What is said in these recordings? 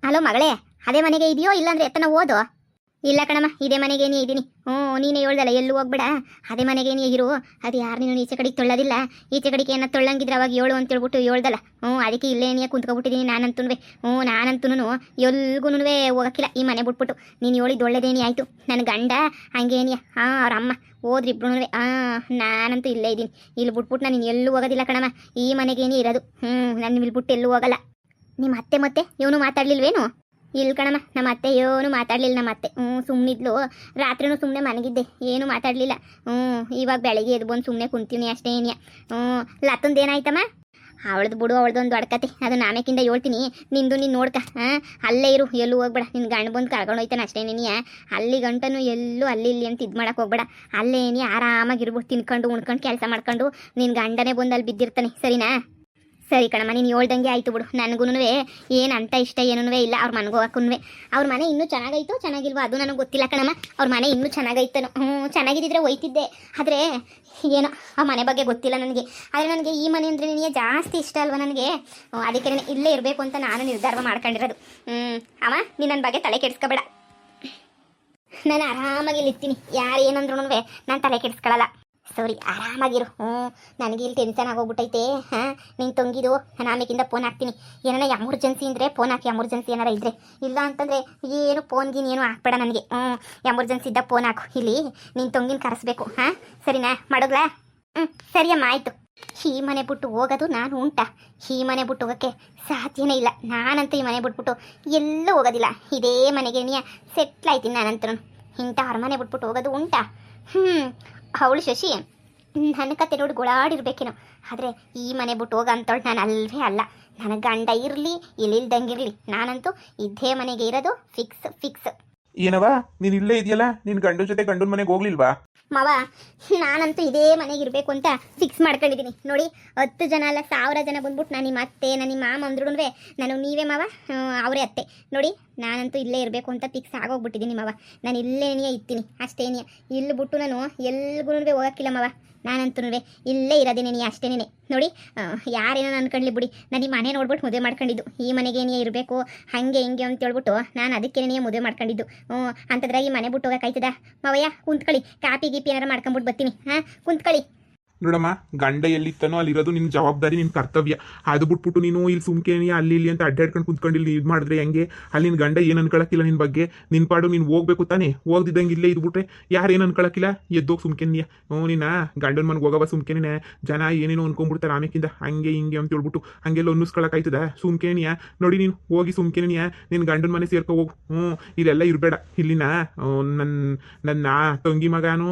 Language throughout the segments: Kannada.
ಹಲೋ ಮಗಳೇ, ಅದೇ ಮನೆಗೆ ಇದೆಯೋ ಇಲ್ಲಾಂದ್ರೆ ಎತ್ತನ ಓದು. ಇಲ್ಲ ಕಣಮ್ಮ, ಇದೇ ಮನೆಗೇನೇ ಇದ್ದೀನಿ. ನೀನೇ ಹೇಳ್ದಲ್ಲ ಎಲ್ಲೂ ಹೋಗ್ಬೇಡ, ಅದೇ ಮನೆಗೇನೇ ಇರು. ಅದು ಯಾರು ನೀನು ಈಚೆ ಕಡೆಗೆ ತೊಳ್ಳೋದಿಲ್ಲ, ಈಚೆ ಕಡೆಗೆ ಏನ ತೊಳ್ಳಂಗಿದ್ರೆ ಅವಾಗ ಹೇಳು ಅಂತ ಹೇಳ್ಬಿಟ್ಟು ಹೇಳ್ದಲ್ಲ. ಅದಕ್ಕೆ ಇಲ್ಲೇನೇ ಕುಂತ್ಕೊಬಿಟ್ಟಿದ್ದೀನಿ ನಾನಂತೂ ಎಲ್ಗೂ ಹೋಗಕ್ಕಿಲ್ಲ ಈ ಮನೆ ಬಿಟ್ಬಿಟ್ಟು. ನೀನು ಹೇಳಿದ್ದು ಒಳ್ಳೇದೇನಿ ಆಯಿತು. ನನ್ನ ಗಂಡ ಹಂಗೇನಿಯ ಅವ್ರ ಅಮ್ಮ ಹೋದ್ರಿ ಇಬ್ರು. ನಾನಂತೂ ಇಲ್ಲೇ ಇದ್ದೀನಿ. ಇಲ್ಲಿ ಬಿಟ್ಬಿಟ್ಟು ನಾನು ಎಲ್ಲೂ ಹೋಗೋದಿಲ್ಲ ಕಣಮ್ಮ, ಈ ಮನೆಗೇನೇ ಇರೋದು. ನಾನು ಇಲ್ಲಿ ಬಿಟ್ಟು ಎಲ್ಲೂ ಹೋಗಲ್ಲ. ನಿಮ್ಮ ಅತ್ತೆ ಮತ್ತೆ ಇವನು ಮಾತಾಡ್ಲಿಲ್ವೇನು? ಇಲ್ಲ ಕಣಮ್ಮ, ನಮ್ಮ ಅತ್ತೆ ಏನು ಮಾತಾಡಲಿಲ್ಲ. ನಮ್ಮ ಅತ್ತೆ ಸುಮ್ಮನಿದ್ಲು. ರಾತ್ರಿನೂ ಸುಮ್ಮನೆ ಮನಗಿದ್ದೆ, ಏನು ಮಾತಾಡಲಿಲ್ಲ. ಇವಾಗ ಬೆಳಗ್ಗೆ ಎದ್ದು ಬಂದು ಸುಮ್ಮನೆ ಕುಂತೀವಿ ಅಷ್ಟೇ ಏನಿಯ. ಲತ್ತಂದು ಏನಾಯ್ತಮ್ಮ? ಅವಳದು ಬಿಡು, ಅವಳದೊಂದು ಅಡ್ಕತೆ, ಅದು ನಾಮೇಕಿಂದ ಹೇಳ್ತೀನಿ. ನಿಂದು ನೀನು ನೋಡ್ಕ. ಅಲ್ಲೇ ಇರು, ಎಲ್ಲೂ ಹೋಗ್ಬೇಡ. ನಿನ್ನ ಗಂಡು ಬಂದು ಕರ್ಕೊಂಡು ಹೋಯ್ತಾನೆ ಅಷ್ಟೇ ನೀನಿಯ. ಅಲ್ಲಿ ಗಂಟನು ಎಲ್ಲೂ ಅಲ್ಲಿ ಇಲ್ಲಿ ಅಂತ ಇದು ಮಾಡೋಕೆ ಹೋಗ್ಬೇಡ. ಅಲ್ಲೇ ಏನಿ ಆರಾಮಾಗಿರ್ಬೋದು, ತಿನ್ಕೊಂಡು ಉಣ್ಕೊಂಡು ಕೆಲಸ ಮಾಡ್ಕೊಂಡು. ನಿನ್ನ ಗಂಡನೇ ಬಂದು ಅಲ್ಲಿ ಬಿದ್ದಿರ್ತಾನೆ, ಸರಿನಾ? ಸರಿ ಕಣಮ್ಮ, ನೀನು ಹೇಳ್ದಂಗೆ ಆಯಿತು ಬಿಡು. ನನಗೂ ಏನು ಅಂತ ಇಷ್ಟ ಏನೂ ಇಲ್ಲ ಅವ್ರ ಮನೆಗೂ ಹಾಕುನ್ವೆ. ಅವ್ರ ಮನೆ ಇನ್ನೂ ಚೆನ್ನಾಗೈತೋ ಚೆನ್ನಾಗಿಲ್ವೋ ಅದು ನನಗೆ ಗೊತ್ತಿಲ್ಲ ಕಣಮ್ಮ. ಅವ್ರ ಮನೆ ಇನ್ನೂ ಚೆನ್ನಾಗೈತನೋ. ಚೆನ್ನಾಗಿದ್ದಿದ್ರೆ ಒಯ್ತಿದ್ದೆ, ಆದರೆ ಏನೋ ಆ ಮನೆ ಬಗ್ಗೆ ಗೊತ್ತಿಲ್ಲ ನನಗೆ. ಆದರೆ ನನಗೆ ಈ ಮನೆ ಅಂದರೆ ನಿನಗೆ ಜಾಸ್ತಿ ಇಷ್ಟ ಅಲ್ವ ನನಗೆ. ಅದಕ್ಕೆ ಇಲ್ಲೇ ಇರಬೇಕು ಅಂತ ನಾನು ನಿರ್ಧಾರ ಮಾಡ್ಕೊಂಡಿರೋದು. ಅಮ್ಮ, ನೀನು ನನ್ನ ಬಗ್ಗೆ ತಲೆ ಕೆಡಿಸ್ಕೋಬೇಡ. ನಾನು ಆರಾಮಾಗಿ ಇಲ್ಲಿರ್ತೀನಿ, ಯಾರು ಏನಂದ್ರೂ ನಾನು ತಲೆ ಕೆಡಿಸ್ಕೊಳ್ಳಲ್ಲ. ಸರಿ, ಆರಾಮಾಗಿರು. ನನಗೆ ಇಲ್ಲಿ ಟೆನ್ಷನ್ ಆಗೋಗ್ಬಿಟ್ಟೈತೆ. ನೀನು ತಂಗಿದು ನಾನು ಆಮೇಕಿಂದ ಫೋನ್ ಹಾಕ್ತೀನಿ. ಏನಾರ ಎಮರ್ಜೆನ್ಸಿ ಅಂದರೆ ಫೋನ್ ಹಾಕಿ, ಎಮರ್ಜೆನ್ಸಿ ಏನಾರ ಇದ್ದರೆ. ಇಲ್ಲ ಅಂತಂದರೆ ಏನು ಫೋನ್ಗಿನ್ ಏನು ಹಾಕ್ಬೇಡ ನನಗೆ. ಎಮರ್ಜೆನ್ಸಿ ಇದ್ದ ಫೋನ್ ಹಾಕು. ಇಲ್ಲಿ ನೀನು ತಂಗಿನ ಕರೆಸ್ಬೇಕು. ಸರಿನಾ? ಮಾಡೋಗ್ಲಾ? ಸರಿಯಮ್ಮ, ಆಯಿತು. ಈ ಮನೆ ಬಿಟ್ಟು ಹೋಗೋದು ನಾನು ಉಂಟಾ? ಈ ಮನೆ ಬಿಟ್ಟು ಹೋಗೋಕ್ಕೆ ಸಾಧ್ಯನೇ ಇಲ್ಲ. ನಾನಂತೂ ಈ ಮನೆ ಬಿಟ್ಬಿಟ್ಟು ಎಲ್ಲೂ ಹೋಗೋದಿಲ್ಲ. ಇದೇ ಮನೆಗೆ ಸೆಟ್ಲ್ ಆಯ್ತೀನಿ ನಾನಂತೂ. ಇಂಥ ಅರಮನೆ ಬಿಟ್ಬಿಟ್ಟು ಹೋಗೋದು ಉಂಟಾ? ಅವಳು ಶಶಿ ನನ್ನ ಕತೆ ನೋಡಿ ಗೋಳಾಡಿರ್ಬೇಕೇನೋ, ಆದರೆ ಈ ಮನೆ ಬಿಟ್ಟು ಹೋಗ ಅಂತೇಳಿ ನಾನು ಅಲ್ವೇ ಅಲ್ಲ. ನನ್ನ ಗಂಡ ಇರಲಿ ಇಲ್ಲಿಲ್ದಂಗಿರಲಿ, ನಾನಂತೂ ಇದೇ ಮನೆಗೆ ಇರೋದು ಫಿಕ್ಸ್. ಏನವ, ನೀನು ಇಲ್ಲೇ ಇದೆಯಲ್ಲ, ನಿನ್ನ ಗಂಡನ ಜೊತೆ ಗಂಡನ ಮನೆಗೆ ಹೋಗ್ಲಿಲ್ವಾ? ಮಾವ, ನಾನಂತೂ ಇದೇ ಮನೆಗೆ ಇರಬೇಕು ಅಂತ ಫಿಕ್ಸ್ ಮಾಡ್ಕೊಂಡಿದ್ದೀನಿ ನೋಡಿ. 10 ಜನ ಅಲ್ಲ 1000 ಜನ ಬಂದ್ಬಿಟ್ಟು ನಾನು ನಿಮ್ಮ ಅತ್ತೆ ನನ್ನ ಮಾಮ ಅಂದ್ರೂ ನಾನು ನೀವೇ ಮಾವ, ಅವರೇ ಅತ್ತೆ ನೋಡಿ. ನಾನಂತೂ ಇಲ್ಲೇ ಇರಬೇಕು ಅಂತ ಫಿಕ್ಸ್ ಆಗೋಗ್ಬಿಟ್ಟಿದ್ದೀನಿ ಮಾವ. ನಾನು ಇಲ್ಲೇನೇ ಇರ್ತೀನಿ ಅಷ್ಟೇನೇ. ಇಲ್ಲಿ ಬಿಟ್ಟು ನಾನು ಎಲ್ಗೂ ಹೋಗೋಕ್ಕಿಲ್ಲ ಮಾವ. ನಾನಂತೂ ಇಲ್ಲೇ ಇರೋದೇನೇ ಅಷ್ಟೇನೇ ನೋಡಿ. ಯಾರೇನೋ ಅನ್ಕೊಳ್ಳಿ ಬಿಡಿ, ನಾನು ಈ ಮನೆ ನೋಡ್ಬಿಟ್ಟು ಮದುವೆ ಮಾಡ್ಕೊಂಡಿದ್ದು. ಈ ಮನೆಗೇನೇ ಇರಬೇಕು ಹಾಗೆ ಹಿಂಗೆ ಅಂತ ಹೇಳ್ಬಿಟ್ಟು ನಾನು ಅದಕ್ಕೇನೇ ಮದುವೆ ಮಾಡ್ಕೊಂಡಿದ್ದು. ಅಂಥದ್ರಾಗಿ ಮನೆ ಬಿಟ್ಟು ಹೋಗೋಕ್ಕಾಯ್ತದ ಮಾವಯ್ಯ? ಕುಂತ್ಕೊಳ್ಳಿ, ಕಾಪಿ ಗೀಪಿ ಏನಾರು ಮಾಡ್ಕೊಂಬಿಟ್ಟು ಬರ್ತೀನಿ. ಕುಂತ್ಕೊಳ್ಳಿ. ನೋಡಮ್ಮ, ಗಂಡ ಎಲ್ಲಿತ್ತಾನೋ ಅಲ್ಲಿರೋದು ನಿನ್ನ ಜವಾಬ್ದಾರಿ, ನಿನ್ನ ಕರ್ತವ್ಯ. ಅದು ಬಿಟ್ಬಿಟ್ಟು ನೀನು ಇಲ್ಲಿ ಸುಮ್ಕೇನಿ ಅಲ್ಲಿ ಇಲ್ಲಿ ಅಂತ ಅಡ್ಡಾಡ್ಕೊಂಡು ಕುಂತ್ಕೊಂಡು ಇಲ್ಲಿ ಇದು ಮಾಡಿದ್ರೆ ಹೆಂಗೆ? ಅಲ್ಲಿ ನಿನ್ನ ಗಂಡ ಏನು ಅನ್ಕೊಳಕ್ಕಿಲ್ಲ ನಿನ್ನ ಬಗ್ಗೆ. ನಿನ್ನ ಪಾಡು ನೀನು ಹೋಗ್ಬೇಕು ತಾನೇ. ಹೋಗ್ದಿದ್ದಂಗೆ ಇಲ್ಲೇ ಇದ್ಬಿಟ್ರೆ ಯಾರೇನು ಅನ್ಕೊಳಕ್ಕಿಲ್ಲ. ಎದ್ದೋಗಿ ಸುಮ್ಕೇನಿಯ. ನಿನ್ನ ಗಂಡನ ಮನೆಗೆ ಹೋಗವ ಸುಮ್ಕೇನೆ. ಜನ ಏನೇನೋ ಅನ್ಕೊಂಡ್ಬಿಡ್ತಾರೆ ಆಮೇಕಿಂದ ಹಂಗೆ ಹಿಂಗೆ ಅಂತ ಹೇಳ್ಬಿಟ್ಟು ಹಂಗೆಲ್ಲ ಅನ್ನಿಸ್ಕೊಳಕ್ಕಾಯ್ತದ? ಸುಮ್ಕೇನಿಯ. ನೋಡಿ, ನೀನು ಹೋಗಿ ಸುಮ್ಕೇನಿಯ, ನಿನ್ನ ಗಂಡನ ಮನೆ ಸೇರ್ಕೊ ಹೋಗು. ಇದೆಲ್ಲ ಇರಬೇಡ. ಇಲ್ಲಿನ ನನ್ನ ತಂಗಿ ಮಗನೂ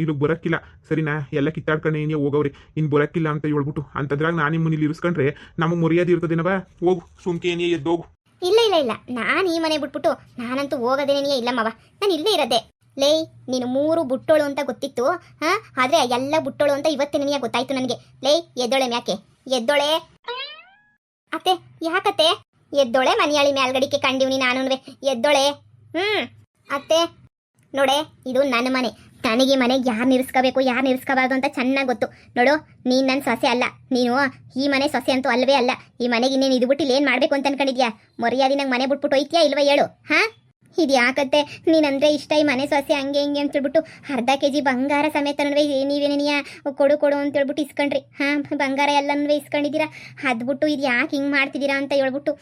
ಇಲ್ಲಿಗೆ ಬರೋಕ್ಕಿಲ್ಲ, ಸರಿನಾ? ಎಲ್ಲ ಕಿತ್ತಾಡ್ಕೊಂಡು ಏನೇ ಹೋಗವ್ರಿ, ಇನ್ನು ಬರೋಕ್ಕಿಲ್ಲ ಅಂತ ಹೇಳ್ಬಿಟ್ಟು. ಅಂತದ್ರಾಗ ನಾನು ನಿಮ್ಮನ್ನ ಇಲ್ಲಿ ಇರಿಸ್ಕೊಂಡ್ರೆ ನಮಗೆ ಮರ್ಯಾದೆ ಇರ್ತದೇನವ? ಹೋಗು ಸುಮ್ಕೇನಿ, ಎದ್ದೋಗು. ಇಲ್ಲ, ನಾನು ಈ ಮನೆ ಬಿಟ್ಬಿಟ್ಟು ನಾನಂತೂ ಹೋಗೋದೇನೇ ಇಲ್ಲ ಮಾವ. ನಾನು ಇಲ್ಲೇ ಇರೋದೆ. ಲೇ, ನೀನು 3 ಬುಟ್ಟೋಳು ಅಂತ ಗೊತ್ತಿತ್ತು, ಆದರೆ ಎಲ್ಲ ಬುಟ್ಟೋಳು ಅಂತ ಇವತ್ತೇ ನನಗೆ ಗೊತ್ತಾಯ್ತು ನನಗೆ. ಲೇ, ಎದ್ದೋಳೆ ಮ್ಯಾಕೆ? ಎದ್ದೋಳೆ ಅತ್ತೆ. ಯಾಕತ್ತೆ? ಎದ್ದೋಳೆ ಮನೆಯಾಳಿ ಮ್ಯಾಲ್ಗಡಿಕೆ ಕಂಡಿವ್ನಿ ನಾನು. ಎದ್ದೋಳೆ. ಅತ್ತೆ ನೋಡೆ, ಇದು ನನ್ನ ಮನೆ. ನನಗೆ ಈ ಮನೆಗೆ ಯಾರು ನಿಲ್ಲಿಸ್ಕೋಬೇಕು ಯಾರು ನಿಲ್ಲಿಸ್ಕೋಬಾರ್ದು ಅಂತ ಚೆನ್ನಾಗಿ ಗೊತ್ತು. ನೋಡು, ನೀನು ನನ್ನ ಸೊಸೆ ಅಲ್ಲ. ನೀನು ಈ ಮನೆ ಸೊಸೆ ಅಂತೂ ಅಲ್ವೇ ಅಲ್ಲ. ಈ ಮನೆಗೆ ಇನ್ನೇನು ಇದು ಬಿಟ್ಟು ಇಲ್ಲಿ ಏನು ಮಾಡಬೇಕು ಅಂತ ಅನ್ಕೊಂಡಿದ್ಯಾ? ಮರ್ಯಾದೆ ನಂಗೆ ಮನೆ ಬಿಟ್ಬಿಟ್ಟು ಹೋಯ್ತೀಯಾ ಇಲ್ವ ಹೇಳು? ಇದು ಯಾಕತ್ತೆ ನೀನಂದರೆ ಇಷ್ಟ ಈ ಮನೆ ಸೊಸೆ ಹಂಗೆ ಹಿಂಗೆ ಅಂತ ಹೇಳ್ಬಿಟ್ಟು ಅರ್ಧ kg ಬಂಗಾರ ಸಮೇತ ನೀವೇನೇನಿಯ ಕೊಡು ಅಂತ ಹೇಳ್ಬಿಟ್ಟು ಇಸ್ಕೊಂಡ್ರಿ. ಬಂಗಾರ ಎಲ್ಲನೂ ಇಸ್ಕೊಂಡಿದ್ದೀರಾ. ಅದ್ಬಿಟ್ಟು ಇದು ಯಾಕೆ ಹಿಂಗೆ ಮಾಡ್ತಿದ್ದೀರಾ ಅಂತ ಹೇಳ್ಬಿಟ್ಟು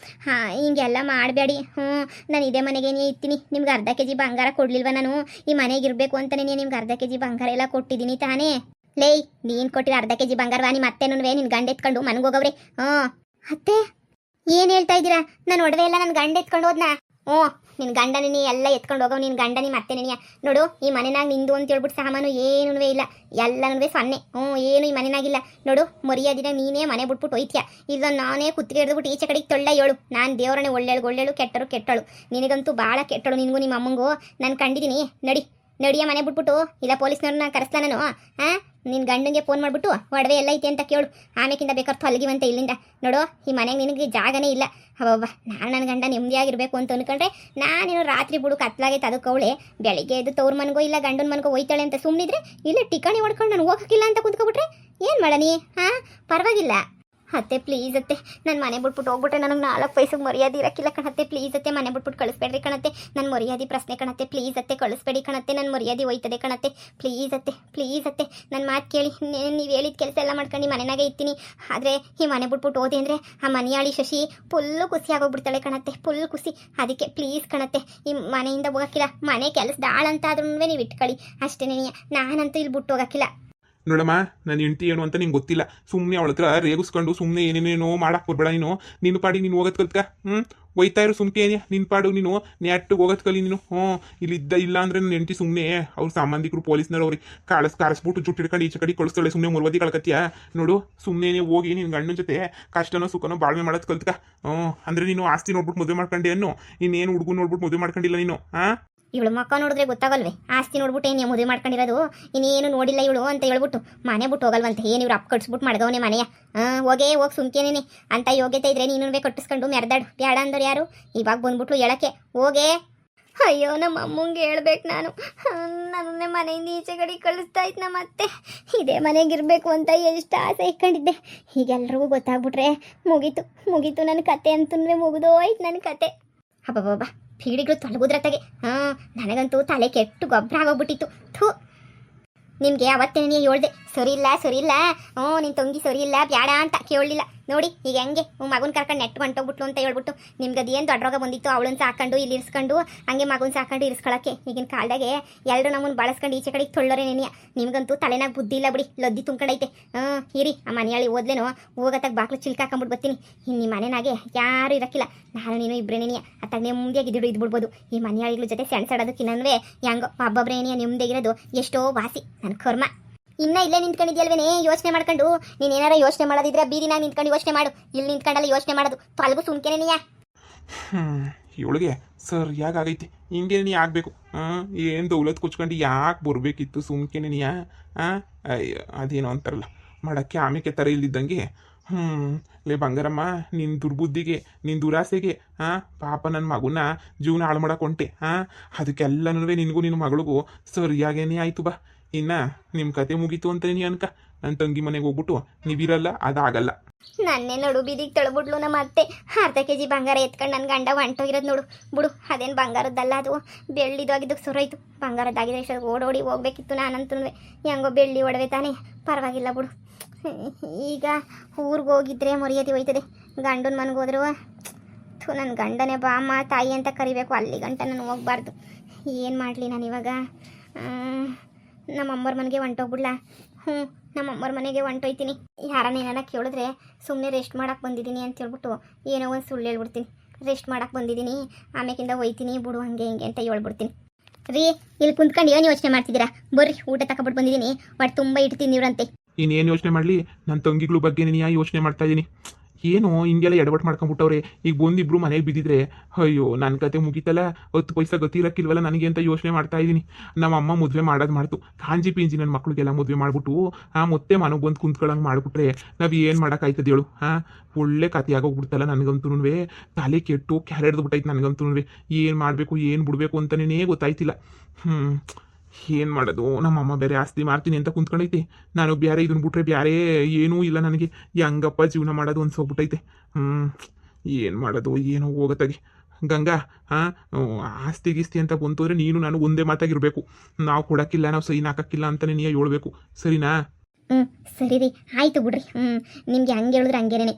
ಹಿಂಗೆಲ್ಲ ಮಾಡಬೇಡಿ. ನಾನು ಇದೇ ಮನೆಗೇನೇ ಇರ್ತೀನಿ. ನಿಮ್ಗೆ ಅರ್ಧ kg ಬಂಗಾರ ಕೊಡಲಿಲ್ವ? ನಾನು ಈ ಮನೆಗೆ ಇರಬೇಕು ಅಂತಲೇ ನಿಮ್ಗೆ ಅರ್ಧ kg ಬಂಗಾರ ಎಲ್ಲ ಕೊಟ್ಟಿದ್ದೀನಿ ತಾನೇ. ಲೇ, ನೀನು ಕೊಟ್ಟಿರೋ ಅರ್ಧ kg ಬಂಗಾರವಾ ನಿಮ್ಮ ಅತ್ತೆನೂ ನಿನ್ನ ಗಂಡ ಎತ್ಕೊಂಡು ಮನೆಗೆ ಹೋಗವ್ರಿ. ಅತ್ತೆ ಏನು ಹೇಳ್ತಾ ಇದ್ದೀರಾ? ನಾನು ಒಡವೆ ಎಲ್ಲ ನನ್ನ ಗಂಡ ಎತ್ಕೊಂಡು ಹೋದ್ನಾ? ನಿನ್ನ ಗಂಡ ನೀನು ಎಲ್ಲ ಎತ್ಕೊಂಡು ಹೋಗೋ. ನಿನ್ನ ಗಂಡ ನಿಮ್ಮ ಅತ್ತೆ ನೀನು. ನೋಡು, ಈ ಮನೆನಾಗ ನಿಂದು ಅಂತ ಹೇಳ್ಬಿಟ್ಟು ಸಾಮಾನು ಏನೂ ಇಲ್ಲ, ಎಲ್ಲನೂ ಸೊನ್ನೆ. ಏನು ಈ ಮನೆನಾಗಿಲ್ಲ. ನೋಡು, ಮರ್ಯಾದಿನ ನೀನೇ ಮನೆ ಬಿಟ್ಬಿಟ್ಟು ಹೋಯ್ತೀಯ. ಇಲ್ಲ ನಾನೇ ಕುತ್ತಿಗೆ ಹಿಡಿದ್ಬಿಟ್ಟು ಈಚೆ ಕಡೆಗೆ ತೊಳ್ಳ ಹೇಳು. ನಾನು ದೇವರನ್ನೇ ಒಳ್ಳೆಳು ಕೆಟ್ಟಳು. ನಿನಗಂತೂ ಭಾಳ ಕೆಟ್ಟಳು, ನಿನಗೂ ನಿಮ್ಮ ಅಮ್ಮಂಗೂ. ನಾನು ಕಂಡಿದ್ದೀನಿ. ನಡಿಯ ಮನೆ ಬಿಟ್ಬಿಟ್ಟು. ಇಲ್ಲ ಪೊಲೀಸ್ನವ್ರನ್ನ ಕರೆಸ್ಲಾ ನಾನು. ನಿನ್ನ ಗಂಡಂಗೆ ಫೋನ್ ಮಾಡಿಬಿಟ್ಟು ಒಡವೆ ಎಲ್ಲ ಐತೆ ಅಂತ ಕೇಳು. ಆಮೇಕಿಂದ ಬೇಕಾದ್ರೆ ತೊಲಗಿವಂತ ಇಲ್ಲಿಂದ. ನೋಡು, ಈ ಮನೆಗೆ ನಿನಗೆ ಜಾಗನೇ ಇಲ್ಲ. ಅವಬ್ಬ, ನಾನು ನನ್ನ ಗಂಡ ನೆಮ್ಮದಿಯಾಗಿರ್ಬೇಕು ಅಂತ ಅಂದ್ಕೊಂಡ್ರೆ ನಾನೇನು ರಾತ್ರಿ ಬಿಡು ಕತ್ಲಾಗೈತೆ ಅದಕ್ಕವಳೆ ಬೆಳಿಗ್ಗೆ ಎದ್ದು ತವ್ರ ಮನೆಗೋ ಇಲ್ಲ ಗಂಡನ ಮನೆಗೋ ಹೋಯ್ತಾಳೆ ಅಂತ ಸುಮ್ಮನಿದ್ರೆ, ಇಲ್ಲ ಟಿಕಾಣಿ ಹೊಡ್ಕೊಂಡು ನಾನು ಹೋಗೋಕ್ಕಿಲ್ಲ ಅಂತ ಕುಂತ್ಕೊಬಿಟ್ರೆ ಏನು ಮಾಡನಿ? ಪರವಾಗಿಲ್ಲ. ಅತ್ತೆ ಪ್ಲೀಸ್ ಅತ್ತೆ ನನ್ನ ಮನೆ ಬಿಟ್ಬಿಟ್ಟು ಹೋಗ್ಬಿಟ್ರೆ ನನಗೆ 4 ಪೈಸೆಗೆ ಮರ್ಯಾದೆ ಇರಕ್ಕಿಲ್ಲ ಕಣತ್ತೆ. ಪ್ಲೀಸ್ ಅತ್ತೆ ಮನೆ ಬಿಟ್ಬಿಟ್ಟು ಕಳಿಸ್ಬೇಡ್ರಿ ಕಣತ್ತೆ. ನನ್ನ ಮರ್ಯಾದೆ ಪ್ರಶ್ನೆ ಕಣತ್ತೆ. ಪ್ಲೀಸ್ ಅತ್ತೆ ಕಳಿಸ್ಬೇಡಿ ಕಣತ್ತೆ. ನನ್ನ ಮರ್ಯಾದೆ ಹೋಯ್ತದೆ ಕಣತ್ತೆ. ಪ್ಲೀಸ್ ಅತ್ತೆ ನನ್ನ ಮಾತು ಕೇಳಿ. ನೀವು ಹೇಳಿದ ಕೆಲಸ ಎಲ್ಲ ಮಾಡ್ಕೊಂಡು ಮನೆಯಾಗೆ ಇರ್ತೀನಿ. ಆದರೆ ಈ ಮನೆ ಬಿಟ್ಬಿಟ್ಟು ಹೋದೆ ಅಂದರೆ ಆ ಮನೆಯಾಳಿ ಶಶಿ ಫುಲ್ಲು ಖುಷಿ ಆಗೋಗ್ಬಿಡ್ತಾಳೆ ಕಣತ್ತೆ. ಫುಲ್ ಖುಷಿ. ಅದಕ್ಕೆ ಪ್ಲೀಸ್ ಕಣತ್ತೆ ಈ ಮನೆಯಿಂದ ಹೋಗೋಕ್ಕಿಲ್ಲ. ಮನೆ ಕೆಲಸದ ಆಳಂತಾದ್ರೂ ನೀವು ಇಟ್ಕೊಳ್ಳಿ ಅಷ್ಟೇ. ನಾನಂತೂ ಇಲ್ಲಿ ಬಿಟ್ಟು ಹೋಗೋಕ್ಕಿಲ್ಲ. ನೋಡಮ್ಮ, ನನ್ನ ಹೆಂಡತಿ ಏನು ಅಂತ ನಿಂಗೆ ಗೊತ್ತಿಲ್ಲ. ಸುಮ್ಮನೆ ಅವಳ ಹತ್ರ ರೇಗಿಸ್ಕೊಂಡು ಸುಮ್ಮನೆ ಏನೇನೇನೋ ಮಾಡಕ್ಕೆ ಬರ್ಬೇಡ. ನಿನ್ನ ಪಾಡಿಗೆ ನೀನು ಹೋಗೋದು ಕಲ್ತ್ಕ. ಒಯ್ತಾ ಇರೋ ಸುಮ್ಕೆ ಏನಿಯ ನಿನ್ನ ಪಾಡು ನೀನು ನೆಟ್ಟಿಗೆ ಹೋಗೋದು ಕಲಿ ನೀನು. ಇಲ್ಲ ಅಂದರೆ ನನ್ನ ಹೆಂಡತಿ ಸುಮ್ಮನೆ ಅವ್ರ ಸಂಬಂಧಿಕರು ಪೊಲೀಸ್ನವ್ರು ಅವ್ರಿಗೆ ಕಾರಿಸ್ಬಿಟ್ಟು ಜುಟ್ಟು ಹಿಡ್ಕೊಂಡು ಈಚೆ ಕಡೆ ಕಳಿಸ್ತಾಳೆ. ಸುಮ್ಮನೆ ಮುರ್ವದಿ ಕಳ್ಕತ್ತೀಯ ನೋಡು. ಸುಮ್ಮನೆ ಹೋಗಿ ನಿನ್ನ ಗಂಡನ ಜೊತೆ ಕಷ್ಟನೋ ಸುಖನೋ ಬಾಳ್ವೆ ಮಾಡೋದು ಕಲ್ತ್ಕ. ಅಂದರೆ ನೀನು ಆಸ್ತಿ ನೋಡ್ಬಿಟ್ಟು ಮದುವೆ ಮಾಡ್ಕೊಂಡೆ ಅನ್ನೋ. ಇನ್ನೇನು ಹುಡುಗು ನೋಡ್ಬಿಟ್ಟು ಮದುವೆ ಮಾಡ್ಕೊಂಡಿಲ್ಲ ನೀನು. ಇವಳು ಮಕ್ಕ ನೋಡಿದ್ರೆ ಗೊತ್ತಾಗಲ್ವೇ? ಆಸ್ತಿ ನೋಡ್ಬಿಟ್ಟು ಏನು ಮದುವೆ ಮಾಡ್ಕೊಂಡಿರೋದು, ಇನ್ನೇನು ನೋಡಿಲ್ಲ ಇವಳು ಅಂತ ಹೇಳ್ಬಿಟ್ಟು ಮನೆ ಬಿಟ್ಟು ಹೋಗಲ್ವಂತೆ. ಏನು ಇವ್ರು ಅಪ್ಪ ಕಟ್ಸ್ಬಿಟ್ಟು ಮಾಡ್ದವನೇ ಮನೆಯ. ಹೋಗಿ ಸುಮ್ಕೇನೇನೆ ಅಂತ ಯೋಗ್ಯತೆ ಇದ್ರೆ ನೀನು ಕಟ್ಟಿಸ್ಕೊಂಡು ಮೆರೆದಾಡು. ಬೇಡ ಅಂದವ್ರು ಯಾರು? ಇವಾಗ ಬಂದ್ಬಿಟ್ಲು ಹೇಳಕ್ಕೆ ಹೋಗೇ. ಅಯ್ಯೋ ನಮ್ಮ ಅಮ್ಮಂಗೆ ಹೇಳ್ಬೇಕು ನಾನು. ನನ್ನೇ ಮನೆಯಿಂದ ಈಚೆ ಕಡೆ ಕಳಿಸ್ತಾ ಇತ್ತು ನಮ್ಮ ಅತ್ತೆ. ಇದೇ ಮನೆಗಿರ್ಬೇಕು ಅಂತ ಎಷ್ಟು ಆಸೆ ಇಟ್ಕೊಂಡಿದ್ದೆ. ಹೀಗೆಲ್ರಿಗೂ ಗೊತ್ತಾಗ್ಬಿಟ್ರೆ ಮುಗೀತು ನನ್ನ ಕತೆ ಅಂತಂದ್ರೆ ಮುಗಿದೋಯ್ತು ನನ್ನ ಕತೆ. ಹಬ್ಬ ಪೀಡಿಗಳು ತೊಲಗುದ್ರತ್ತಾಗೆ. ನನಗಂತೂ ತಲೆ ಕೆಟ್ಟು ಗೊಬ್ಬರ ಆಗೋಗ್ಬಿಟ್ಟಿತ್ತು. ಥೂ, ನಿಮಗೆ ಅವತ್ತೇನೇ ಹೇಳ್ದೆ ಸರಿ ಇಲ್ಲ ನಿನ್ನ ತಂಗಿ ಸರಿ ಇಲ್ಲ ಬ್ಯಾಡ ಅಂತ ಕೇಳಲಿಲ್ಲ ನೋಡಿ. ಈಗ ಹೆಂಗೆ ಮಗುನ ಕರ್ಕೊಂಡು ನೆಟ್ಟು ಹೊಂಟೋಗ್ಬಿಟ್ಲು ಅಂತ ಹೇಳ್ಬಿಟ್ಟು ನಿಮ್ಗೆ ಅದೇನು ದೊಡ್ಡ ರೋಗ ಬಂದಿತ್ತು. ಅವಳನ್ನ ಸಾಕೊಂಡು ಇಲ್ಲಿ ಇರಿಸ್ಕೊಂಡು ಹಂಗೆ ಮಗುನ ಸಾಕೊಂಡು ಇರಿಸ್ಕೊಳಕ್ಕೆ ಈಗಿನ ಕಾಲದಾಗೆ ಎಲ್ಲರೂ ನಮ್ಮನ್ನು ಬಳಸ್ಕೊಂಡು ಈಚೆ ಕಡೆಗೆ ತೊಳ್ಳೋರೆ ನೆನೆಯ. ನಿಮ್ಗಂತೂ ತಲೆನಾಗ ಬುದ್ಧಿ ಇಲ್ಲ ಬಿಡಿ, ಲದ್ದಿ ತುಂಬ್ಕೊಂಡೈತೆ. ಇರಿ ಆ ಮನೆಯಾಳಿ ಓದ್ಲೇನೋ ಹೋಗತ್ತಾಗ ಬಾಕ್ಲು ಚಿಲ್ಕ ಹಾಕೊಂಬಿಟ್ಟು ಬರ್ತೀನಿ. ಇನ್ನು ನಿಮ್ಮ ಮನೆನಾಗೆ ಯಾರು ಇರಕ್ಕಿಲ್ಲ. ನಾನು ನೀನು ಇಬ್ಬರೇ ನೆನೆಯ ಅತ್ತಾಗ ನೆಮ್ಮದಿಯಾಗಿ ಇದ್ಬಿಡ್ಬೋದು. ಈ ಮನೆಯಾಳಿಗಳ ಜೊತೆ ಸೆಣಸಾಡೋದಕ್ಕಿನ್ನವೇ ಹೆಂಗೋ ಒಬ್ಬೊಬ್ಬರೇ ನೆನೆಯ ನೆಮ್ಮದಿಯಾಗಿರೋದು ಎಷ್ಟೋ ವಾಸಿ. ನನ್ನ ಕರ್ಮ. ಇನ್ನ ಇಲ್ಲೇ ನಿಂತ್ಕೊಂಡಿದ್ಯಲ್ವೇನೆ ಯೋಚನೆ ಮಾಡ್ಕೊಂಡು. ನೀನು ಏನಾರ ಯೋಚನೆ ಮಾಡೋದಿದ್ರೆ ಬೀದಿನಾಗ ನಿಂತ್ಕೊಂಡು ಯೋಚನೆ ಮಾಡು. ಇಲ್ಲಿ ನಿಂತ್ಕೊಂಡಲ್ಲ ಯೋಚನೆ ಮಾಡೋದು. ತೊಲಗು ಸುಮ್ಕೆನೆ ನೀಯ. ಇವಳಿಗೆ ಸರಿಯಾಗೈತಿ. ಹಿಂಗೆ ನೀ ಆಗಬೇಕು. ಏನು ದೌಲತ್ ಕುಚ್ಕೊಂಡು ಯಾಕೆ ಬರಬೇಕಿತ್ತು ಸುಮ್ಕೆನೆ ನೀಯ. ಅದೇನೋ ಅಂತಾರಲ್ಲ, ಮಾಡೋಕ್ಕೆ ಆಮೇಲೆ ಥರ ಇಲ್ಲಿದ್ದಂಗೆ. ಲೇ ಬಂಗಾರಮ್ಮ, ನಿನ್ನ ದುರ್ಬುದ್ಧಿಗೆ ನಿನ್ನ ದುರಾಸೆಗೆ ಪಾಪ ನನ್ನ ಮಗುನ ಜೀವನ ಹಾಳು ಮಾಡಕ್ಕೆ ಹೊಂಟೆ. ಅದಕ್ಕೆಲ್ಲನೂ ನಿನಗೂ ನಿನ್ನ ಮಗಳಿಗೂ ಸರಿಯಾಗೇನೇ ಆಯಿತು. ಬಾ ಇನ್ನು ನಿಮ್ಮ ಕತೆ ಮುಗೀತು ಅಂತ ನೀ ಅನ್ಕ. ನನ್ನ ತಂಗಿ ಮನೆಗೆ ಹೋಗ್ಬಿಟ್ಟು ನೀವಿರಲ್ಲ, ಅದಾಗಲ್ಲ. ನನ್ನೇ ನೋಡು ಬೀದಿಗೆ ತಳ್ಬಿಡ್ಲು ನಮ್ಮ ಅತ್ತೆ. ಅರ್ಧ ಕೆಜಿ ಬಂಗಾರ ಎತ್ಕೊಂಡು ನನ್ನ ಗಂಡ ಹೊಂಟೋಗಿರೋದು ನೋಡು. ಬಿಡು, ಅದೇನು ಬಂಗಾರದ್ದಲ್ಲ, ಅದು ಬೆಳ್ಳಿದು ಆಗಿದ್ದಕ್ಕೆ ಸುರೋಯ್ತು. ಬಂಗಾರದ್ದಾಗಿದ್ರೆ ಇಷ್ಟೊಂದು ಓಡೋಡಿ ಹೋಗ್ಬೇಕಿತ್ತು. ನಾನಂತೂ ಹೆಂಗೋ ಬೆಳ್ಳಿ ಒಡವೆ ತಾನೇ, ಪರವಾಗಿಲ್ಲ ಬಿಡು. ಈಗ ಊರಿಗೆ ಹೋಗಿದ್ರೆ ಮರ್ಯಾದೆ ಹೋಯ್ತದೆ. ಗಂಡನ ಮನೆಗೆ ಹೋದ್ರು ನನ್ನ ಗಂಡನೇ ಬಾಮ್ಮ ತಾಯಿ ಅಂತ ಕರಿಬೇಕು. ಅಲ್ಲಿ ಗಂಟ ನಾನು ಹೋಗ್ಬಾರ್ದು. ಏನು ಮಾಡಲಿ ನಾನು ಇವಾಗ? ನಮ್ಮಮ್ಮರ ಮನೆಗೆ ಹೊಂಟೋಗ್ಬಿಡ್ಲಾ? ನಮ್ಮಮ್ಮರ ಮನೆಗೆ ಹೊಂಟೋಯ್ತೀನಿ. ಯಾರನ್ನ ಏನಾರ ಕೇಳಿದ್ರೆ ಸುಮ್ಮನೆ ರೆಸ್ಟ್ ಮಾಡಕ್ಕೆ ಬಂದಿದ್ದೀನಿ ಅಂತ ಹೇಳ್ಬಿಟ್ಟು ಏನೋ ಒಂದು ಸುಳ್ಳು ಹೇಳ್ಬಿಡ್ತೀನಿ. ರೆಸ್ಟ್ ಮಾಡಕ್ಕೆ ಬಂದಿದ್ದೀನಿ, ಆಮೇಕಿಂದ ಹೋಯ್ತೀನಿ ಬಿಡು ಹಂಗೆ ಹಿಂಗೆ ಅಂತ ಹೇಳ್ಬಿಡ್ತೀನಿ. ರೀ, ಇಲ್ಲಿ ಕುಂತ್ಕೊಂಡು ಏನು ಯೋಚನೆ ಮಾಡ್ತಿದ್ದೀರಾ? ಬರ್ರಿ, ಊಟ ತಗೊಬಿಟ್ಟು ಬಂದಿದ್ದೀನಿ. ಒಟ್ಟು ತುಂಬ ಇಡ್ತೀನಿ ಇವ್ರಂತೆ. ಇನ್ನೇನು ಯೋಚನೆ ಮಾಡಲಿ, ನನ್ನ ತಂಗಿಗಳ ಬಗ್ಗೆ ನೀನು ಯೋಚನೆ ಮಾಡ್ತಾ ಇದ್ದೀನಿ. ಏನು ಹಿಂಗೆಲ್ಲ ಎಡವಟ್ಟು ಮಾಡ್ಕೊಂಬಿಟ್ಟವ್ರೆ. ಈಗ ಬಂದಿಬ್ರು ಮನೆಗೆ ಬಿದ್ದಿದ್ರೆ ಅಯ್ಯೋ ನನ್ನ ಕತೆ ಮುಗೀತಲ್ಲ. 10 ಪೈಸೆ ಗತಿ ಇರೋಕ್ಕಿಲ್ವಲ್ಲ ನನಗೆ ಅಂತ ಯೋಚನೆ ಮಾಡ್ತಾ ಇದ್ದೀನಿ. ನಮ್ಮ ಅಮ್ಮ ಮದುವೆ ಮಾಡೋದು ಮಾಡ್ತು. ಕಾಂಜಿ ಪಿಂಜಿ ನನ್ನ ಮಕ್ಳಿಗೆಲ್ಲ ಮದುವೆ ಮಾಡಿಬಿಟ್ಟು ಮತ್ತೆ ಮನೆಗೆ ಬಂದು ಕುಂತ್ಕೊಳ್ಳಂಗೆ ಮಾಡಿಬಿಟ್ರೆ ನಾವು ಏನು ಮಾಡೋಕ್ಕಾಯ್ತದೆ ಹೇಳು? ಒಳ್ಳೆ ಕತೆ ಆಗೋಗ್ಬಿಡ್ತಲ್ಲ ನನಗಂತೂ. ತಲೆ ಕೆಟ್ಟು ಕೆರೆಡ್ದುಬಿಟ್ಟೈತೆ ನನಗಂತೂ. ಏನು ಮಾಡಬೇಕು ಏನು ಬಿಡಬೇಕು ಅಂತಲೇ ಗೊತ್ತಾಯ್ತಿಲ್ಲ. ಏನು ಮಾಡೋದು? ನಮ್ಮಮ್ಮ ಬೇರೆ ಆಸ್ತಿ ಮಾಡ್ತೀನಿ ಅಂತ ಕುಂತ್ಕೊಂಡೈತೆ. ನಾನು ಬೇರೆ ಇದನ್ನ ಬಿಟ್ರೆ ಬೇರೆ ಏನೂ ಇಲ್ಲ ನನಗೆ. ಹೆಂಗಪ್ಪ ಜೀವನ ಮಾಡೋದು ಅನ್ಸೋಗ್ಬಿಟ್ಟೈತೆ. ಏನು ಮಾಡೋದು ಏನೋ ಹೋಗತ್ತಾಗಿ. ಗಂಗಾ, ಆಸ್ತಿ ಗೀಸ್ತಿ ಅಂತ ಬಂತಂದ್ರೆ ನೀನು ನಾನು ಒಂದೇ ಮಾತಾಗಿರ್ಬೇಕು. ನಾವು ಕೊಡೋಕ್ಕಿಲ್ಲ, ನಾವು ಸೈನ್ ಹಾಕೋಕ್ಕಿಲ್ಲ ಅಂತಲೇ ನೀ ಹೇಳ್ಬೇಕು, ಸರಿನಾ? ಸರಿ ರೀ, ಆಯಿತು ಬಿಡ್ರಿ. ನಿಮ್ಗೆ ಹಂಗೆ ಹೇಳಿದ್ರೆ ಹಂಗೇನೆ.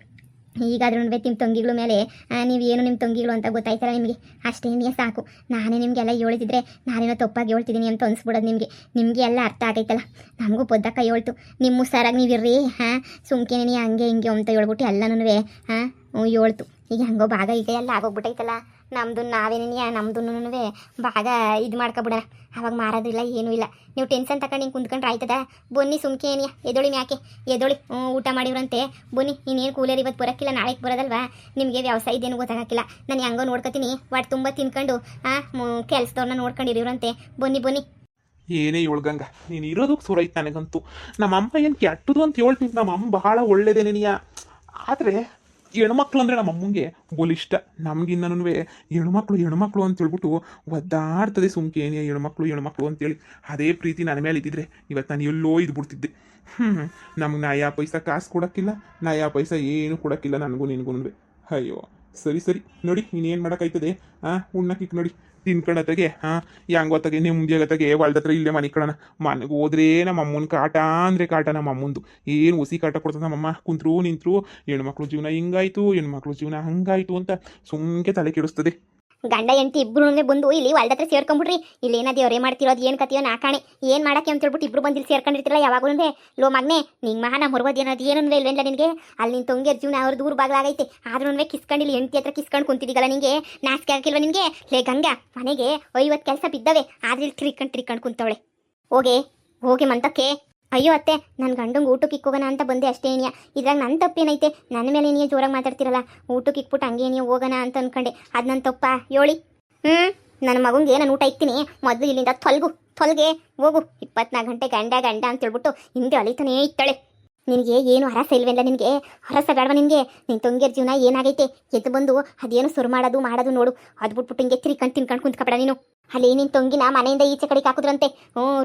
ಈಗಾದ್ರೂ ನಿಮ್ಮ ತಂಗಿಗಳ ಮೇಲೆ ನೀವೇನು ನಿಮ್ಮ ತಂಗಿಗಳು ಅಂತ ಗೊತ್ತಾಯ್ತಲ್ಲ ನಿಮಗೆ, ಅಷ್ಟೇ ಸಾಕು. ನಾನೇ ನಿಮಗೆಲ್ಲ ಹೇಳ್ತಿದ್ರೆ ನಾನೇನೋ ತಪ್ಪಾಗಿ ಹೇಳ್ತಿದ್ದೀನಿ ಅಂತ ಅನ್ಸ್ಬಿಡೋದು ನಿಮಗೆ ಎಲ್ಲ ಅರ್ಥ ಆಗೈತಲ್ಲ. ನಮಗೂ ಪೊದ್ದಕ್ಕ ಹೇಳ್ತು, ನಿಮ್ಮ ಸರಾಗಿ ನೀವಿರ್ರಿ ಸುಮ್ಕೆನೇ ಹಂಗೆ ಹಿಂಗೆ ಅಂತ ಹೇಳ್ಬಿಟ್ಟು ಎಲ್ಲನೂ ಹೇಳ್ತು. ಈಗ ಹಂಗೋ ಭಾಗ ಈಗ ಎಲ್ಲ ಆಗೋಗ್ಬಿಟ್ಟೈತಲ್ಲ. ನಮ್ಮದು ನಾವೇನೇನಿಯ ನಮ್ಮದನ್ನೂ ಭಾಗ ಇದು ಮಾಡ್ಕೊಬಿಡೋಣ. ಅವಾಗ ಮಾರೋದಿಲ್ಲ ಏನೂ ಇಲ್ಲ. ನೀವು ಟೆನ್ಷನ್ ತಗೊಂಡು ಹಿಂಗೆ ಕುಂತ್ಕೊಂಡ್ರೆ ಆಯ್ತದ? ಬನ್ನಿ ಸುಮ್ಕೆ ಏನಿಯ ಎದೊಳಿ ಮ್ಯಾಕೆ ಎದೊಳಿ. ಊಟ ಮಾಡಿವ್ರಂತೆ ಬನ್ನಿ. ಇನ್ನೇನು ಕೂಲರ್ ಇವತ್ತು ಬರೋಕ್ಕಿಲ್ಲ, ನಾಳೆಗೆ ಬರೋದಲ್ವಾ? ನಿಮಗೆ ವ್ಯವಸಾಯ ಇದೇನು ಗೊತ್ತಾಗಕ್ಕಿಲ್ಲ. ನಾನು ಹೆಂಗೋ ನೋಡ್ಕೊತೀನಿ. ಒಟ್ಟು ತುಂಬ ತಿನ್ಕೊಂಡು ಕೆಲಸದವ್ರನ್ನ ನೋಡ್ಕೊಂಡಿರಿವ್ರಂತೆ. ಬನ್ನಿ. ಏನೇ ಹೇಳ್ಗಂಗ, ನೀನು ಇರೋದಕ್ಕೆ ಸುರೈತೆ ನನಗಂತೂ. ನಮ್ಮಮ್ಮ ಏನು ಕೆಟ್ಟದು ಅಂತ ಹೇಳ್ತೀನಿ. ನಮ್ಮಮ್ಮ ಬಹಳ ಒಳ್ಳೇದೇನೇನಿಯ. ಆದರೆ ಹೆಣ್ಮಕ್ಳು ಅಂದರೆ ನಮ್ಮ ಅಮ್ಮಂಗೆ ಬೋಲಿಷ್ಟ. ನಮಗಿನ್ನೂ ಹೆಣ್ಮಕ್ಳು ಅಂತ ಹೇಳ್ಬಿಟ್ಟು ಒದ್ದಾಡ್ತದೆ ಸುಮ್ಕೆ ಏನೇ ಹೆಣ್ಮಕ್ಳು ಅಂತೇಳಿ. ಅದೇ ಪ್ರೀತಿ ನನ್ನ ಮೇಲೆ ಇದ್ದಿದ್ರೆ ಇವತ್ತು ನಾನು ಎಲ್ಲೋ ಇದ್ಬಿಡ್ತಿದ್ದೆ. ನಮ್ಗೆ ನಯಾ ಪೈಸಾ ಕಾಸು ಕೊಡೋಕ್ಕಿಲ್ಲ, ನಯಾ ಪೈಸಾ ಏನು ಕೊಡೋಕ್ಕಿಲ್ಲ ನನಗೂ ನಿನಗೂ. ಅಯ್ಯೋ ಸರಿ ನೋಡಿ ಇನ್ನೇನು ಮಾಡೋಕ್ಕಾಯ್ತದೆ. ಉಣ್ಣಕ್ಕಿಕ್ ನೋಡಿ ತಿನ್ಕೊಂಡತ್ತಾಗೆ ಹೆಂಗೊತ್ತಾಗೆ ನೆಮ್ಮದಿಯಾಗತ್ತಾಗೆ ಹೊಲ್ದತ್ರ ಇಲ್ಲೇ ಮನೆ ಕಳನ. ಮನೆಗೆ ಹೋದ್ರೆ ನಮ್ಮ ಅಮ್ಮನ ಕಾಟ ಅಂದರೆ ಕಾಟ. ನಮ್ಮ ಅಮ್ಮಂದು ಏನು ಹುಸಿ ಕಾಟ ಕೊಡ್ತದೆ ನಮ್ಮಮ್ಮ. ಕುಂತ್ರು ನಿಂತರು ಹೆಣ್ಮಕ್ಳು ಜೀವನ ಹಿಂಗಾಯ್ತು, ಹೆಣ್ಮಕ್ಳು ಜೀವನ ಹಂಗಾಯ್ತು ಅಂತ ಸುಮ್ಕೆ ತಲೆ ಕೆಡಿಸ್ತದೆ. ಗಂಡ ಹೆಂಡತಿ ಇಬ್ರು ಬಂದು ಇಲ್ಲಿ ಹೊಲ್ದತ್ರ ಸೇರ್ಕೊಂಡ್ಬಿಡ್ರಿ. ಇಲ್ಲಿ ಏನೋ ಅವರೇ ಮಾಡ್ತಿರೋದು ಏನು ಕತಿಯೋ ನಾಕಾಣೆ ಏನು ಮಾಡಕ್ಕೆ ಅಂತ ಹೇಳ್ಬಿಟ್ಟು ಇಬ್ರು ಬಂದು ಇಲ್ಲಿ ಸೇರ್ಕೊಂಡಿರ್ತಿರಲ್ಲ ಯಾವಾಗಲೂ. ಲೋ ಮಗನೆ ನಿಂಗೆ ಮಹಾನ ಹೊರಗೋದು ಏನೋದು ಏನೂ ಇಲ್ವೇಂದ ನಿನಗೆ? ಅಲ್ಲಿ ನಿನ್ನ ತೊಂಗಿಯರ್ ಜೀವನ ಅವ್ರ ದೂರ ಬಾಗ್ಲಾಗೈತೆ. ಆದ್ರೂ ಕಿಸ್ಕೊಂಡಿಲ್ಲ ಹೆಂಡತಿ ಹತ್ರ ಕಿಸ್ಕೊಂಡು ಕುಂತಿದ್ದೀಗಲ್ಲ ನಿನಗೆ ನಾಚಿಕೆ ಹಾಕಿಲ್ವ ನಿನಗೆ? ಲೇ ಗಂಗಾ ಮನೆಗೆ 50 ಕೆಲಸ ಬಿದ್ದವೆ ಆದ್ರೆ ಇಲ್ಲಿ ತಿರ್ಕೊಂಡು ಕುಂತವಳೆ. ಹೋಗೆ ಮಂತಕ್ಕೆ. ಅಯ್ಯೋ ಅತ್ತೆ ನನ್ನ ಗಂಡಂಗೆ ಊಟಕ್ಕೆ ಇಕ್ಕೋಗೋಣ ಅಂತ ಬಂದೆ ಅಷ್ಟೇ ಏನಿಯ. ಇದ್ರಾಗ ನನ್ನ ತಪ್ಪೇನೈತೆ? ನನ್ನ ಮೇಲೆ ನೀನು ಜೋರಾಗಿ ಮಾತಾಡ್ತಿರಲ್ಲ. ಊಟಕ್ಕೆ ಇಕ್ಬಿಟ್ಟು ಹಂಗೆ ನೀವು ಹೋಗೋಣ ಅಂತ ಅನ್ಕೊಂಡೆ. ಅದು ನನ್ನ ತಪ್ಪ ಹೇಳಿ? ನನ್ನ ಮಗಂಗೆ ನಾನು ಊಟ ಇಕ್ತೀನಿ ಮೊದಲು ಇಲ್ಲಿಂದ ತೊಲ್ಗೆ ಹೋಗು. 24 ಗಂಟೆ ಗಂಡ ಅಂತ ಹೇಳ್ಬಿಟ್ಟು ಹಿಂದೆ ಅಳಿತಾನೇ ಇತ್ತಾಳೆ. ನಿನಗೆ ಏನು ಹರಸ ಇಲ್ವೆಲ್ಲ? ನಿನಗೆ ಹರಸ ಬೇಡವ ನಿನಗೆ? ನಿನ್ನ ತೊಂಗಿಯರ್ ಜೀವನ ಏನಾಗೈತೆ? ಎದ್ದು ಬಂದು ಅದೇನು ಸುರು ಮಾಡೋದು ನೋಡು. ಅದು ಬಿಟ್ಬಿಟ್ಟು ಹಿಂಗೆ ತಿನ್ಕೊಂಡು ಕುಂತ್ಕಬೇಡ ನೀನು. ಅಲ್ಲಿ ನಿನ್ನ ತೊಂಗಿನ ಮನೆಯಿಂದ ಈಚೆ ಕಡೆಗೆ ಹಾಕಿದ್ರಂತೆ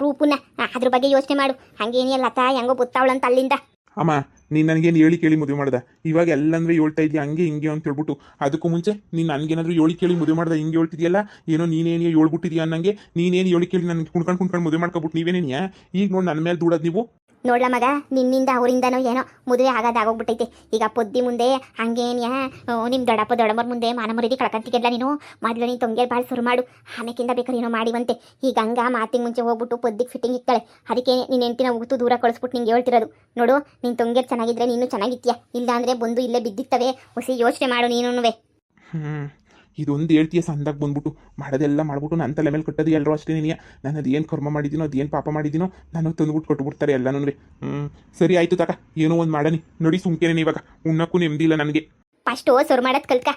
ರೂಪುನ. ಅದ್ರ ಬಗ್ಗೆ ಯೋಚನೆ ಮಾಡು. ಹಂಗೇನೇ ಲತಾ ಹೆಂಗೋ ಬುತ್ತಾವಳಂತ ಅಲ್ಲಿಂದ. ಅಮ್ಮ ನೀನು ನನಗೇನು ಹೇಳಿ ಕೇಳಿ ಮದುವೆ ಮಾಡ್ದೆ? ಇವಾಗ ಎಲ್ಲಂದ್ರೆ ಹೇಳ್ತಾ ಇದೆಯಾ ಹಂಗೆ ಹಿಂಗೆ ಅಂತ ಹೇಳ್ಬಿಟ್ಟು. ಅದಕ್ಕೂ ಮುಂಚೆ ನೀನು ನನಗೇನಾದ್ರೂ ಹೇಳಿ ಕೇಳಿ ಮದುವೆ ಮಾಡ್ದೆ ಹಿಂಗೆ ಹೇಳ್ತಿದ್ಯಲ್ಲ? ಏನೋ ನೀನೇನು ಹೇಳ್ಬಿಟ್ಟಿದ್ಯಾ ಅನ್ನಂಗೆ. ನೀನೇನು ಹೇಳಿ ಕೇಳಿ ನನಗೆ ಕುಣ್ಕೊಂಡು ಮದುವೆ ಮಾಡ್ಕೊಬಿಟ್ಟು ನೀವೇನೇನಿಯಾ ಈಗ ನೋಡಿ ನನ್ನ ಮೇಲೆ ದೂಡೋದು ನೀವು? ನೋಡ್ಲ ಮಗ, ನಿನ್ನಿಂದ ಅವರಿಂದನೋ ಏನೋ ಮದುವೆ ಆಗೋದಾಗೋಗ್ಬಿಟ್ಟೈತೆ. ಈಗ ಪೊದ್ದಿ ಮುಂದೆ ಹಂಗೇನ್ಯಾ ನಿಮ್ಮ ದೊಡ್ಡಮ್ಮರ ಮುಂದೆ ಮಾನ ಮರ್ಯಾದೆ ಕಳ್ಕಂತಿಗೆಲ್ಲ ನೀನು. ಮೊದಲು ನೀನು ತೊಂಗೆ ಭಾಳ ಶುರು ಮಾಡು, ಆಮೇಕಿಂದ ಬೇಕಾದ್ರೆ ಏನೋ ಮಾಡಿವಂತೆ. ಈಗ ಹಂಗ ಮಾತಿಗೆ ಮುಂಚೆ ಹೋಗ್ಬಿಟ್ಟು ಪೊದ್ದಿಗೆ ಫಿಟ್ಟಿಂಗ್ ಇಕ್ತಾಳೆ. ಅದಕ್ಕೆ ನೀನು ಹೆಂಡ್ತಿನ ಉಗುತು ದೂರ ಕಳಿಸ್ಬಿಟ್ಟು ನಿಂಗೆ ಹೇಳ್ತಿರೋದು. ನೋಡು ನೀನು ತೊಂಗೆ ಚೆನ್ನಾಗಿದ್ರೆ ನೀನು ಚೆನ್ನಾಗಿತ್ತೀಯ, ಇಲ್ಲ ಅಂದರೆ ಬಂದು ಇಲ್ಲೇ ಬಿದ್ದಿರ್ತವೆ. ಹೊಸಿ ಯೋಚನೆ ಮಾಡು ನೀನುವೆ. ಇದೊಂದು ಹೇಳ್ತೀಯ ಸಂದಾಗ ಬಂದ್ಬಿಟ್ಟು ಮಾಡೋದೆಲ್ಲ ಮಾಡ್ಬಿಟ್ಟು ನನ್ನ ತಲೆ ಮೇಲೆ ಕಟ್ಟೋದು ಎಲ್ಲರೂ ಅಷ್ಟೇ. ನೀನು ನಾನು ಅದೇನು ಕರ್ಮ ಮಾಡಿದ್ದೀನೋ ಅದೇನು ಪಾಪ ಮಾಡಿದ್ದೀನೋ ನನಗೆ ತಂದುಬಿಟ್ಟು ಕೊಟ್ಟುಬಿಡ್ತಾರೆ ಎಲ್ಲನೂ. ಸರಿ ಆಯಿತು ತಕ, ಏನೋ ಒಂದು ಮಾಡನಿ ನೋಡಿ. ಸುಮ್ಕೇನೆ ಇವಾಗ ಉಣ್ಣಕ್ಕೂ ನೆಮ್ಮದಿ ಇಲ್ಲ ನನಗೆ. ಫಸ್ಟು ಸೊರು ಮಾಡೋದು ಕಲ್ಕ.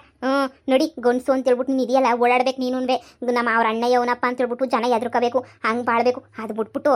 ನೋಡಿ ಗಂಡಸು ಅಂತ ಹೇಳ್ಬಿಟ್ಟು ನೀನು ಇದೆಯಲ್ಲ ಓಡಾಡ್ಬೇಕು ನೀನುವೆ. ನಮ್ಮ ಅವ್ರ ಅಣ್ಣಯ್ಯವನಪ್ಪ ಅಂತ ಹೇಳ್ಬಿಟ್ಟು ಜನ ಎದ್ರುಕೋಬೇಕು, ಹಂಗೆ ಬಾಳ್ಬೇಕು. ಅದು ಬಿಟ್ಬಿಟ್ಟು